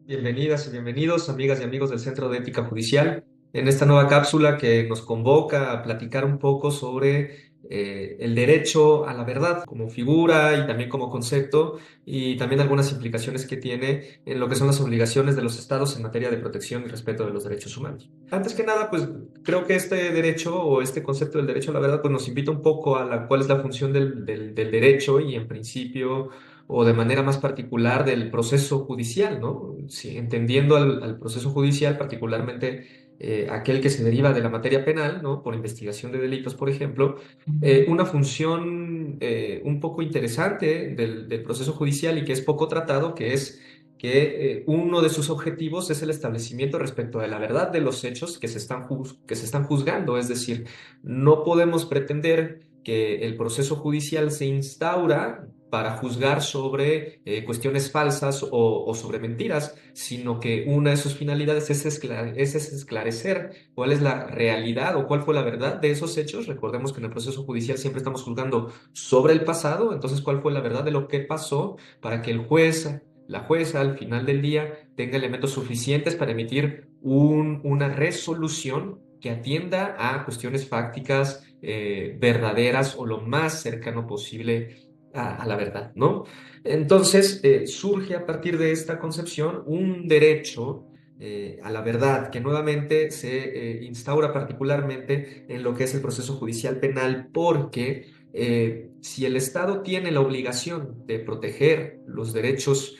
Bienvenidas y bienvenidos, amigas y amigos del Centro de Ética Judicial, en esta nueva cápsula que nos convoca a platicar un poco sobre el derecho a la verdad como figura y también como concepto, y también algunas implicaciones que tiene en lo que son las obligaciones de los estados en materia de protección y respeto de los derechos humanos. Antes que nada, pues creo que este derecho o este concepto del derecho a la verdad pues nos invita un poco a cuál es la función del derecho y en principio o de manera más particular del proceso judicial, ¿no? Sí, entendiendo al proceso judicial, particularmente aquel que se deriva de la materia penal, ¿no? Por investigación de delitos, por ejemplo, una función un poco interesante del proceso judicial y que es poco tratado, que es que uno de sus objetivos es el establecimiento respecto de la verdad de los hechos que se están juzgando. Es decir, no podemos pretender que el proceso judicial se instaura para juzgar sobre cuestiones falsas o sobre mentiras, sino que una de sus finalidades es esclarecer cuál es la realidad o cuál fue la verdad de esos hechos. Recordemos que en el proceso judicial siempre estamos juzgando sobre el pasado, entonces cuál fue la verdad de lo que pasó para que el juez, la jueza al final del día tenga elementos suficientes para emitir una resolución que atienda a cuestiones fácticas, verdaderas o lo más cercano posible a la verdad, ¿no? Entonces, surge a partir de esta concepción un derecho a la verdad que nuevamente se instaura particularmente en lo que es el proceso judicial penal, porque si el Estado tiene la obligación de proteger los derechos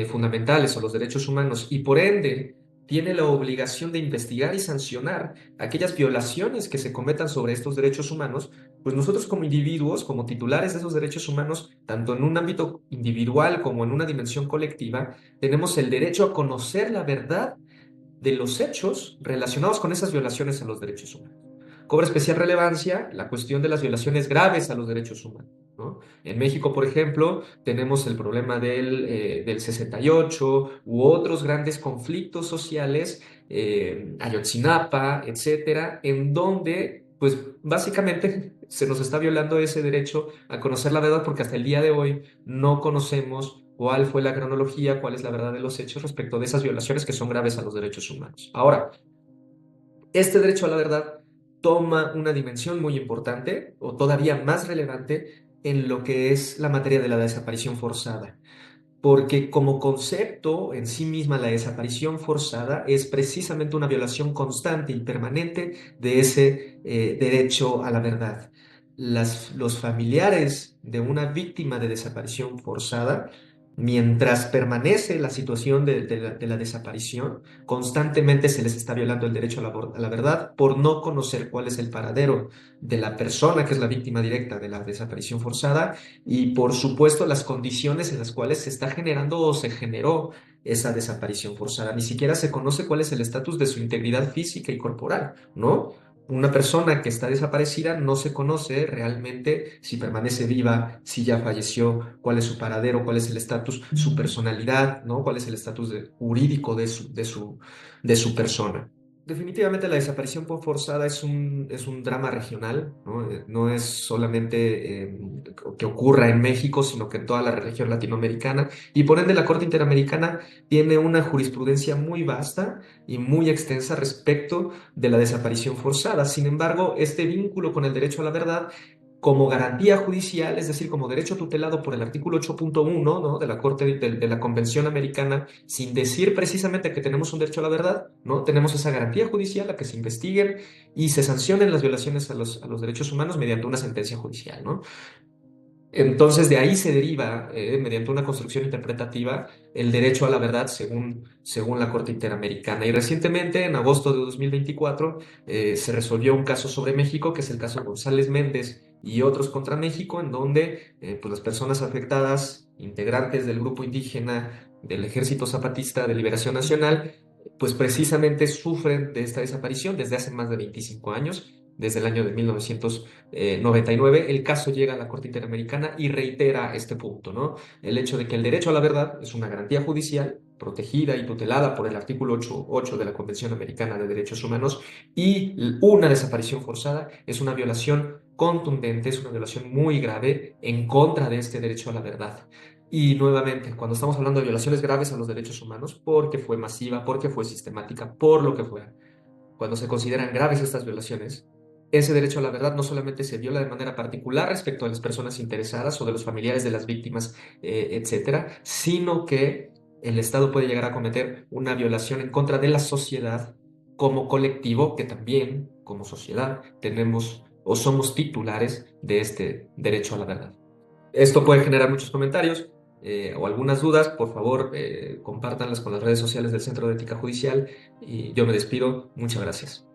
fundamentales o los derechos humanos y por ende tiene la obligación de investigar y sancionar aquellas violaciones que se cometan sobre estos derechos humanos, pues nosotros como individuos, como titulares de esos derechos humanos, tanto en un ámbito individual como en una dimensión colectiva, tenemos el derecho a conocer la verdad de los hechos relacionados con esas violaciones a los derechos humanos. Cobra especial relevancia la cuestión de las violaciones graves a los derechos humanos, ¿no? En México, por ejemplo, tenemos el problema del 68 u otros grandes conflictos sociales, Ayotzinapa, etcétera, en donde, pues, básicamente se nos está violando ese derecho a conocer la verdad porque hasta el día de hoy no conocemos cuál fue la cronología, cuál es la verdad de los hechos respecto de esas violaciones que son graves a los derechos humanos. Ahora, este derecho a la verdad toma una dimensión muy importante o todavía más relevante en lo que es la materia de la desaparición forzada, porque como concepto en sí misma la desaparición forzada es precisamente una violación constante y permanente de ese derecho a la verdad. Los familiares de una víctima de desaparición forzada, mientras permanece la situación de la desaparición, constantemente se les está violando el derecho a la verdad por no conocer cuál es el paradero de la persona que es la víctima directa de la desaparición forzada y por supuesto las condiciones en las cuales se está generando o se generó esa desaparición forzada. Ni siquiera se conoce cuál es el estatus de su integridad física y corporal, ¿no? Una persona que está desaparecida no se conoce realmente si permanece viva, si ya falleció, cuál es su paradero, cuál es el estatus, su personalidad, ¿no? Cuál es el estatus jurídico de su persona. Definitivamente la desaparición por forzada es un drama regional, ¿no? No es solamente que ocurra en México, sino que en toda la región latinoamericana. Y por ende la Corte Interamericana tiene una jurisprudencia muy vasta y muy extensa respecto de la desaparición forzada. Sin embargo, este vínculo con el derecho a la verdad como garantía judicial, es decir, como derecho tutelado por el artículo 8.1, ¿no? De la Corte de la Convención Americana, sin decir precisamente que tenemos un derecho a la verdad, ¿no? Tenemos esa garantía judicial a que se investiguen y se sancionen las violaciones a los derechos humanos mediante una sentencia judicial, ¿no? Entonces, de ahí se deriva, mediante una construcción interpretativa, el derecho a la verdad según la Corte Interamericana. Y recientemente, en agosto de 2024, se resolvió un caso sobre México, que es el caso González Méndez y otros contra México, en donde pues las personas afectadas, integrantes del grupo indígena del Ejército Zapatista de Liberación Nacional, pues precisamente sufren de esta desaparición desde hace más de 25 años, desde el año de 1999. El caso llega a la Corte Interamericana y reitera este punto, ¿no? El hecho de que el derecho a la verdad es una garantía judicial protegida y tutelada por el artículo 8 de la Convención Americana de Derechos Humanos, y una desaparición forzada es una violación contundente, es una violación muy grave en contra de este derecho a la verdad. Y nuevamente, cuando estamos hablando de violaciones graves a los derechos humanos, porque fue masiva, porque fue sistemática, por lo que fuera, cuando se consideran graves estas violaciones, ese derecho a la verdad no solamente se viola de manera particular respecto a las personas interesadas o de los familiares de las víctimas, etcétera, sino que el Estado puede llegar a cometer una violación en contra de la sociedad como colectivo, que también, como sociedad, tenemos o somos titulares de este derecho a la verdad. Esto puede generar muchos comentarios o algunas dudas. Por favor, compártanlas con las redes sociales del Centro de Ética Judicial y yo me despido. Muchas gracias.